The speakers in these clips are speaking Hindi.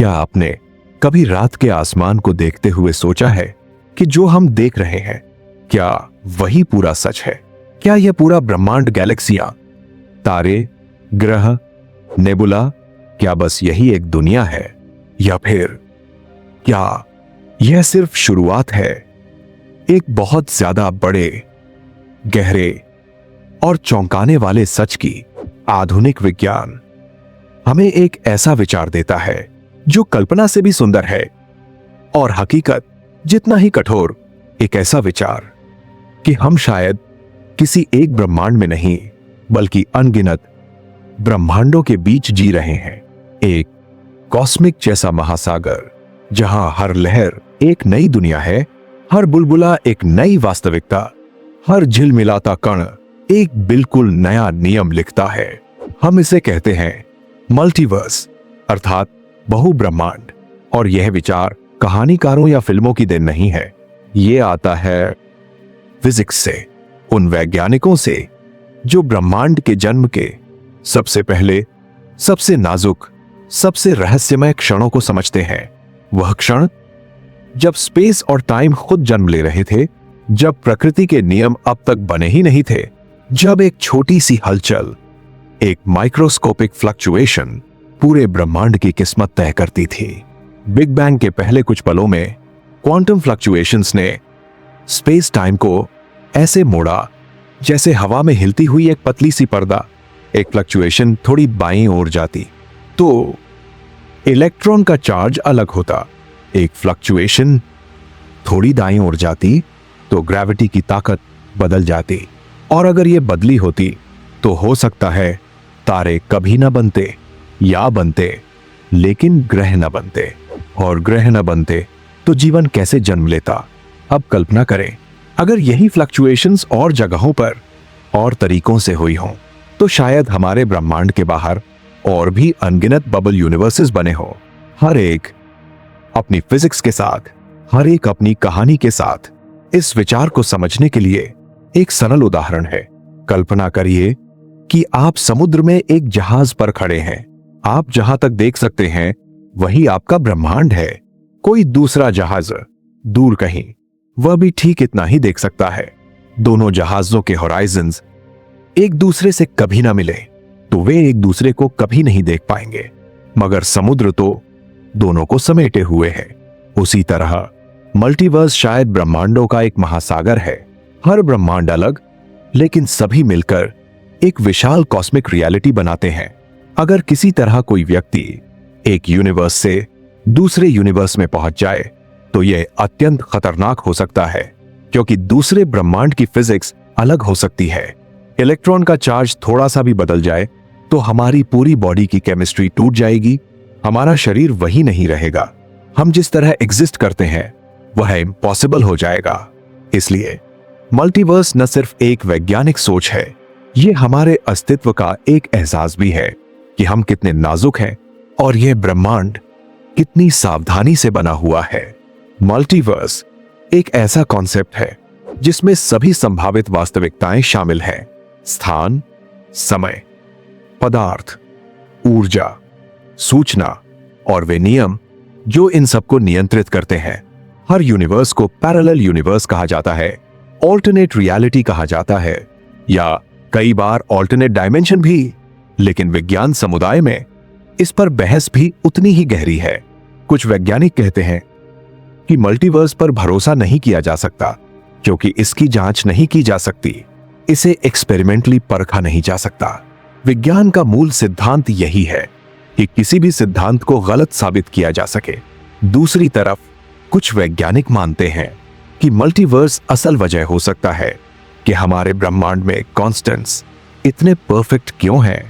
क्या आपने कभी रात के आसमान को देखते हुए सोचा है कि जो हम देख रहे हैं क्या वही पूरा सच है? क्या यह पूरा ब्रह्मांड, गैलेक्सियां, तारे, ग्रह, नेबुला, क्या बस यही एक दुनिया है? या फिर क्या यह सिर्फ शुरुआत है एक बहुत ज्यादा बड़े, गहरे और चौंकाने वाले सच की? आधुनिक विज्ञान हमें एक ऐसा विचार देता है जो कल्पना से भी सुंदर है और हकीकत जितना ही कठोर। एक ऐसा विचार कि हम शायद किसी एक ब्रह्मांड में नहीं बल्कि अनगिनत ब्रह्मांडों के बीच जी रहे हैं। एक कॉस्मिक जैसा महासागर जहां हर लहर एक नई दुनिया है, हर बुलबुला एक नई वास्तविकता, हर झिलमिलाता कण एक बिल्कुल नया नियम लिखता है। हम इसे कहते हैं मल्टीवर्स, अर्थात बहु ब्रह्मांड। और यह विचार कहानीकारों या फिल्मों की देन नहीं है, ये आता है फिजिक्स से, उन वैज्ञानिकों से जो ब्रह्मांड के जन्म के सबसे पहले, सबसे नाजुक, सबसे रहस्यमय क्षणों को समझते हैं। वह क्षण जब स्पेस और टाइम खुद जन्म ले रहे थे, जब प्रकृति के नियम अब तक बने ही नहीं थे, जब एक छोटी सी हलचल, एक माइक्रोस्कोपिक फ्लक्चुएशन पूरे ब्रह्मांड की किस्मत तय करती थी। बिग बैंग के पहले कुछ पलों में क्वांटम फ्लक्चुएशंस ने स्पेस टाइम को ऐसे मोड़ा जैसे हवा में हिलती हुई एक पतली सी पर्दा। एक फ्लक्चुएशन थोड़ी बाईं ओर जाती तो इलेक्ट्रॉन का चार्ज अलग होता, एक फ्लक्चुएशन थोड़ी दाईं ओर जाती तो ग्रेविटी की ताकत बदल जाती। और अगर यह बदली होती तो हो सकता है तारे कभी ना बनते, या बनते लेकिन ग्रह न बनते, और ग्रह न बनते तो जीवन कैसे जन्म लेता? अब कल्पना करें, अगर यही फ्लक्चुएशंस और जगहों पर और तरीकों से हुई हों तो शायद हमारे ब्रह्मांड के बाहर और भी अनगिनत बबल यूनिवर्सेस बने हों, हर एक अपनी फिजिक्स के साथ, हर एक अपनी कहानी के साथ। इस विचार को समझने के लिए एक सरल उदाहरण है। कल्पना करिए कि आप समुद्र में एक जहाज पर खड़े हैं। आप जहां तक देख सकते हैं वही आपका ब्रह्मांड है। कोई दूसरा जहाज दूर कहीं, वह भी ठीक इतना ही देख सकता है। दोनों जहाजों के होराइजन्स एक दूसरे से कभी ना मिले तो वे एक दूसरे को कभी नहीं देख पाएंगे, मगर समुद्र तो दोनों को समेटे हुए है। उसी तरह मल्टीवर्स शायद ब्रह्मांडों का एक महासागर है। हर ब्रह्मांड अलग, लेकिन सभी मिलकर एक विशाल कॉस्मिक रियलिटी बनाते हैं। अगर किसी तरह कोई व्यक्ति एक यूनिवर्स से दूसरे यूनिवर्स में पहुंच जाए तो यह अत्यंत खतरनाक हो सकता है, क्योंकि दूसरे ब्रह्मांड की फिजिक्स अलग हो सकती है। इलेक्ट्रॉन का चार्ज थोड़ा सा भी बदल जाए तो हमारी पूरी बॉडी की केमिस्ट्री टूट जाएगी, हमारा शरीर वही नहीं रहेगा। हम जिस तरह एग्जिस्ट करते हैं वह इम्पॉसिबल हो जाएगा। इसलिए मल्टीवर्स न सिर्फ एक वैज्ञानिक सोच है, यह हमारे अस्तित्व का एक एहसास भी है कि हम कितने नाजुक हैं और यह ब्रह्मांड कितनी सावधानी से बना हुआ है। मल्टीवर्स एक ऐसा कॉन्सेप्ट है जिसमें सभी संभावित वास्तविकताएं शामिल हैं। स्थान, समय, पदार्थ, ऊर्जा, सूचना और वे नियम जो इन सबको नियंत्रित करते हैं। हर यूनिवर्स को पैरेलल यूनिवर्स कहा जाता है, ऑल्टरनेट रियलिटी कहा जाता है, या कई बार ऑल्टरनेट डायमेंशन भी। लेकिन विज्ञान समुदाय में इस पर बहस भी उतनी ही गहरी है। कुछ वैज्ञानिक कहते हैं कि मल्टीवर्स पर भरोसा नहीं किया जा सकता क्योंकि इसकी जांच नहीं की जा सकती, इसे एक्सपेरिमेंटली परखा नहीं जा सकता। विज्ञान का मूल सिद्धांत यही है कि किसी भी सिद्धांत को गलत साबित किया जा सके। दूसरी तरफ कुछ वैज्ञानिक मानते हैं कि मल्टीवर्स असल वजह हो सकता है कि हमारे ब्रह्मांड में कांस्टेंट्स इतने परफेक्ट क्यों हैं।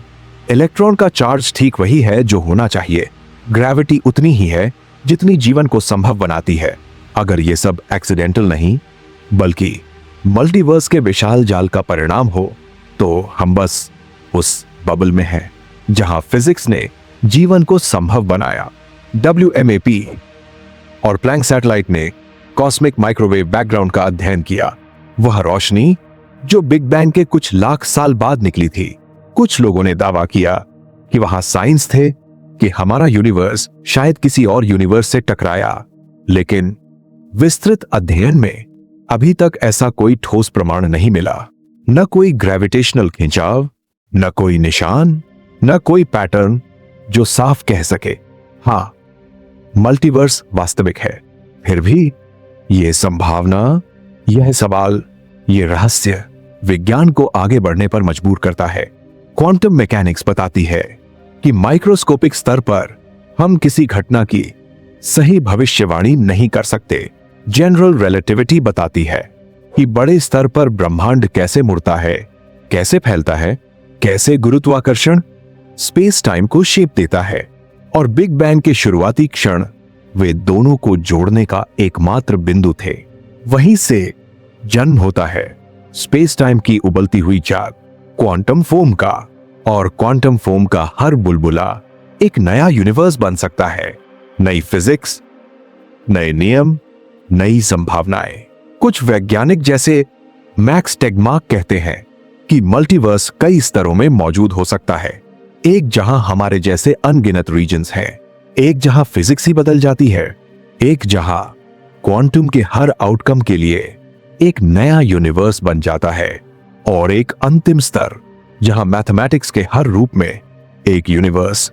इलेक्ट्रॉन का चार्ज ठीक वही है जो होना चाहिए, ग्रेविटी उतनी ही है जितनी जीवन को संभव बनाती है। अगर ये सब एक्सीडेंटल नहीं बल्कि मल्टीवर्स के विशाल जाल का परिणाम हो तो हम बस उस बबल में हैं जहां फिजिक्स ने जीवन को संभव बनाया। WMAP और प्लैंक सैटेलाइट ने कॉस्मिक माइक्रोवेव बैकग्राउंड का अध्ययन किया। वह रोशनी जो बिग बैंग के कुछ लाख साल बाद निकली थी। कुछ लोगों ने दावा किया कि वहां साइंस थे, कि हमारा यूनिवर्स शायद किसी और यूनिवर्स से टकराया, लेकिन विस्तृत अध्ययन में अभी तक ऐसा कोई ठोस प्रमाण नहीं मिला। न कोई ग्रेविटेशनल खिंचाव, न कोई निशान, न कोई पैटर्न जो साफ कह सके हां, मल्टीवर्स वास्तविक है। फिर भी यह संभावना, यह सवाल, यह रहस्य विज्ञान को आगे बढ़ने पर मजबूर करता है। क्वांटम मैकेनिक्स बताती है कि माइक्रोस्कोपिक स्तर पर हम किसी घटना की सही भविष्यवाणी नहीं कर सकते। जनरल रिलेटिविटी बताती है कि बड़े स्तर पर ब्रह्मांड कैसे मुड़ता है, कैसे फैलता है, कैसे गुरुत्वाकर्षण स्पेस टाइम को शेप देता है, और बिग बैंग के शुरुआती क्षण वे दोनों को जोड़ने का एकमात्र बिंदु थे। वहीं से जन्म होता है स्पेस टाइम की उबलती हुई चाक, क्वांटम फोम का, और क्वांटम फोम का हर बुलबुला एक नया यूनिवर्स बन सकता है। नई फिजिक्स, नए नियम, नई संभावनाएं। कुछ वैज्ञानिक जैसे मैक्स टेगमार्क कहते हैं कि मल्टीवर्स कई स्तरों में मौजूद हो सकता है। एक जहां हमारे जैसे अनगिनत रीजन्स हैं, एक जहां फिजिक्स ही बदल जाती है, एक जहां क्वांटम के हर आउटकम के लिए एक नया यूनिवर्स बन जाता है, और एक अंतिम स्तर जहां मैथमेटिक्स के हर रूप में एक यूनिवर्स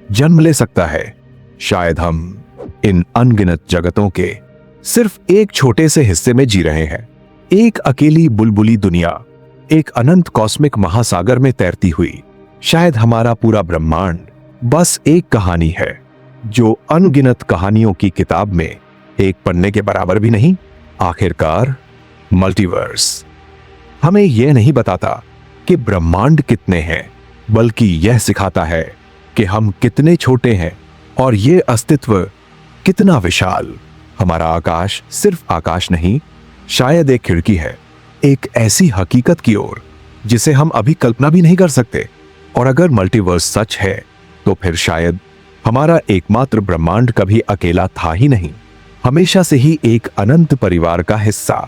जन्म ले सकता है। शायद हम इन अनगिनत जगतों के सिर्फ एक छोटे से हिस्से में जी रहे हैं। एक अकेली बुलबुली दुनिया एक अनंत कॉस्मिक महासागर में तैरती हुई। शायद हमारा पूरा ब्रह्मांड बस एक कहानी है, जो अनगिनत कहानियों की किताब में एक पन्ने के बराबर भी नहीं। आखिरकार मल्टीवर्स हमें यह नहीं बताता कि ब्रह्मांड कितने हैं, बल्कि यह सिखाता है कि हम कितने छोटे हैं और यह अस्तित्व कितना विशाल। हमारा आकाश सिर्फ आकाश नहीं, शायद एक खिड़की है, एक ऐसी हकीकत की ओर जिसे हम अभी कल्पना भी नहीं कर सकते। और अगर मल्टीवर्स सच है, तो फिर शायद हमारा एकमात्र ब्रह्मांड कभी अकेला था ही नहीं, हमेशा से ही एक अनंत परिवार का हिस्सा।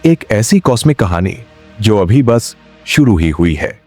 एक ऐसी कॉस्मिक कहानी जो अभी बस शुरू ही हुई है।